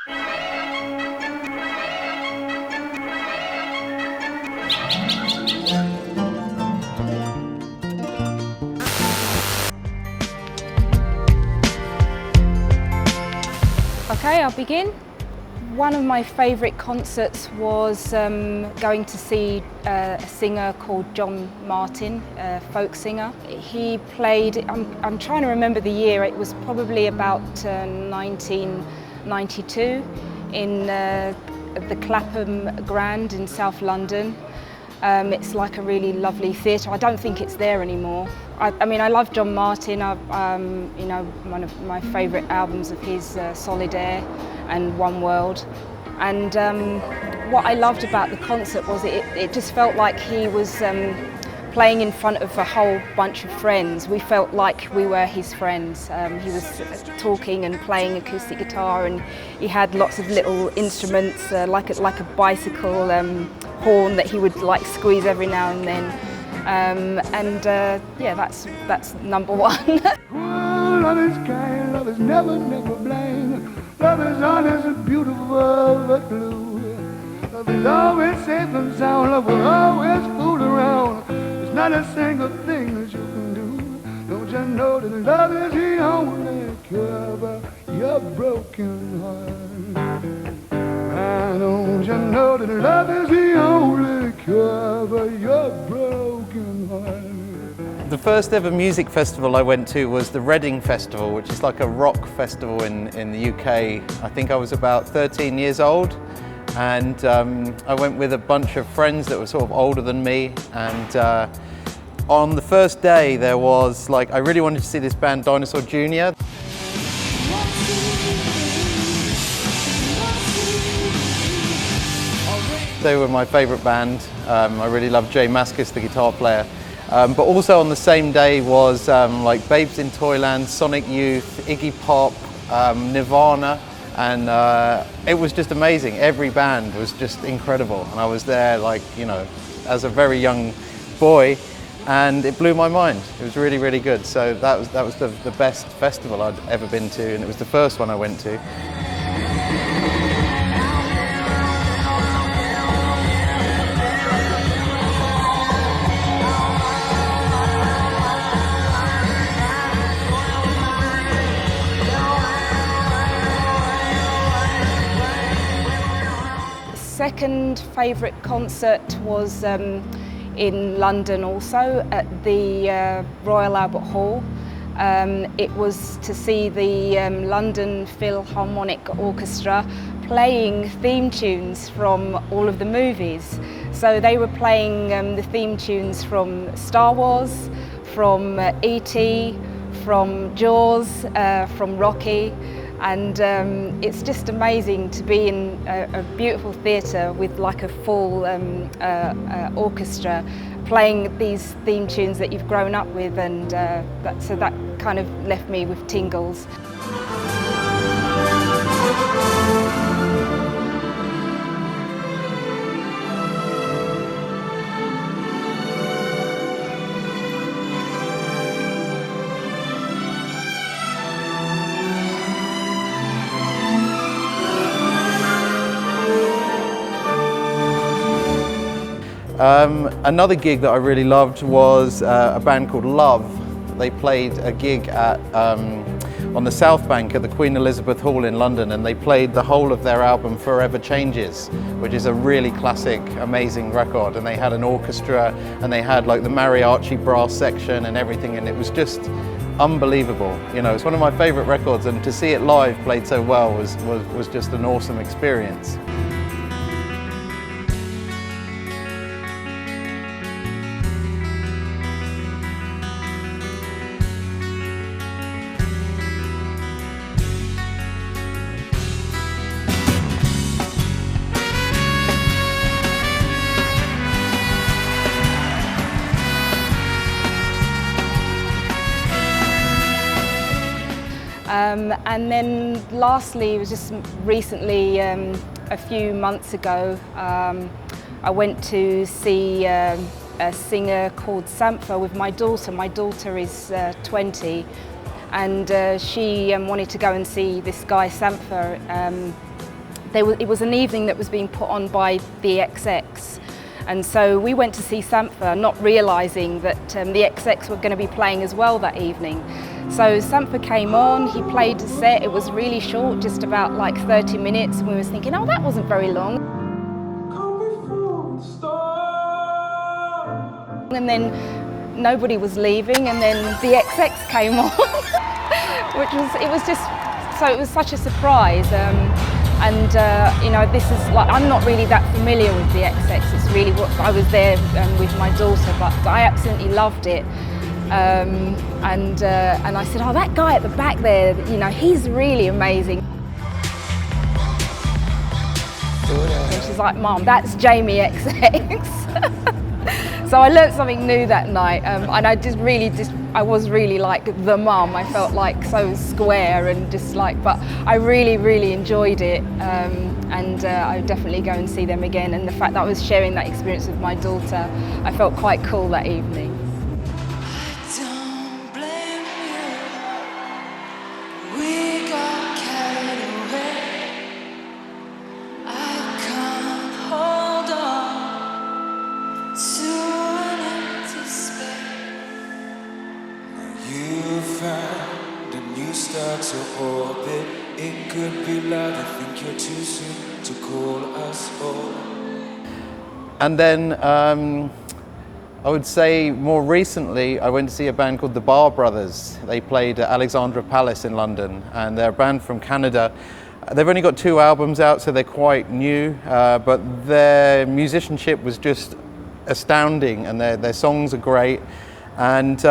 Okay, I'll begin. One of my favourite concerts was going to see a singer called John Martin, a folk singer. He played, I'm trying to remember the year, it was probably about 1992 in the Clapham Grand in South London. It's like a really lovely theatre. I don't think it's there anymore. I mean, I love John Martin. You know, one of my favourite albums of his, Solid Air and One World. And what I loved about the concert was it just felt like he was playing in front of a whole bunch of friends. We felt like we were his friends. He was talking and playing acoustic guitar, and he had lots of little instruments, like a bicycle horn that he would like squeeze every now and then. Yeah, that's number one. Love is kind, love is never blind. Love is honest and beautiful but blue. Love is always safe and sound. Love will always fool around. There's not a single thing that you can do. Don't you know that love is the only cure for your broken heart? Don't you know that love is the only cure for your broken heart? The first ever music festival I went to was the Reading Festival, which is like a rock festival in the UK. I think I was about 13 years old, and I went with a bunch of friends that were sort of older than me. And on the first day there was like, I really wanted to see this band Dinosaur Jr. They were my favourite band. I really loved Jay Mascis, the guitar player. But also on the same day was like Babes in Toyland, Sonic Youth, Iggy Pop, Nirvana, and it was just amazing. Every band was just incredible, and I was there, like, you know, as a very young boy, and it blew my mind. It was really, really good. So that was the best festival I'd ever been to, and it was the first one I went to. Second favourite concert was in London also, at the Royal Albert Hall. It was to see the London Philharmonic Orchestra playing theme tunes from all of the movies. So they were playing the theme tunes from Star Wars, from E.T., from Jaws, from Rocky. And it's just amazing to be in a beautiful theatre with like a full orchestra playing these theme tunes that you've grown up with, and so that kind of left me with tingles. Another gig that I really loved was a band called Love. They played a gig at, on the South Bank at the Queen Elizabeth Hall in London, and they played the whole of their album Forever Changes, which is a really classic, amazing record. And they had an orchestra, and they had like the mariachi brass section and everything, and it was just unbelievable. You know, it's one of my favourite records, and to see it live played so well was just an awesome experience. And then lastly, it was just recently, a few months ago, I went to see a singer called Sampha with my daughter. My daughter is 20, and she wanted to go and see this guy Sampha it was an evening that was being put on by the XX. And so we went to see Sampha, not realising that the XX were going to be playing as well that evening. So Sampha came on, he played a set, it was really short, just about like 30 minutes, and we were thinking, oh, that wasn't very long. And then nobody was leaving, and then the XX came on, it was such a surprise. You know, this is like, I'm not really that familiar with the XX. It's really what I was there with my daughter, but I absolutely loved it. And I said, oh, that guy at the back there, you know, he's really amazing. And she's like, Mom, that's Jamie XX. So I learnt something new that night, and I was really like the mum. I felt like so square and just like, but I really enjoyed it, and I would definitely go and see them again. And the fact that I was sharing that experience with my daughter, I felt quite cool that evening. It could be love, I think you're too soon to call us all. And then I would say more recently I went to see a band called the Bar Brothers. They played at Alexandra Palace in London, and they're a band from Canada. They've only got 2 albums out, so they're quite new, but their musicianship was just astounding, and their songs are great. And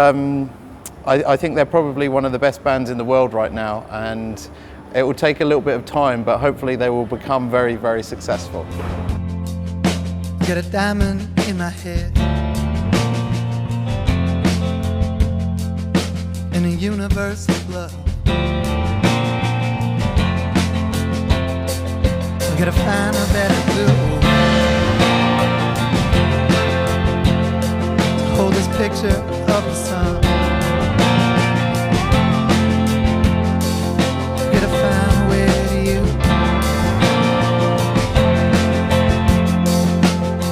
I think they're probably one of the best bands in the world right now, and it will take a little bit of time, but hopefully they will become very successful. Got a diamond in my head, in a universe of love. I gotta find a better blue to hold this picture of the sun.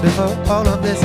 Before all of this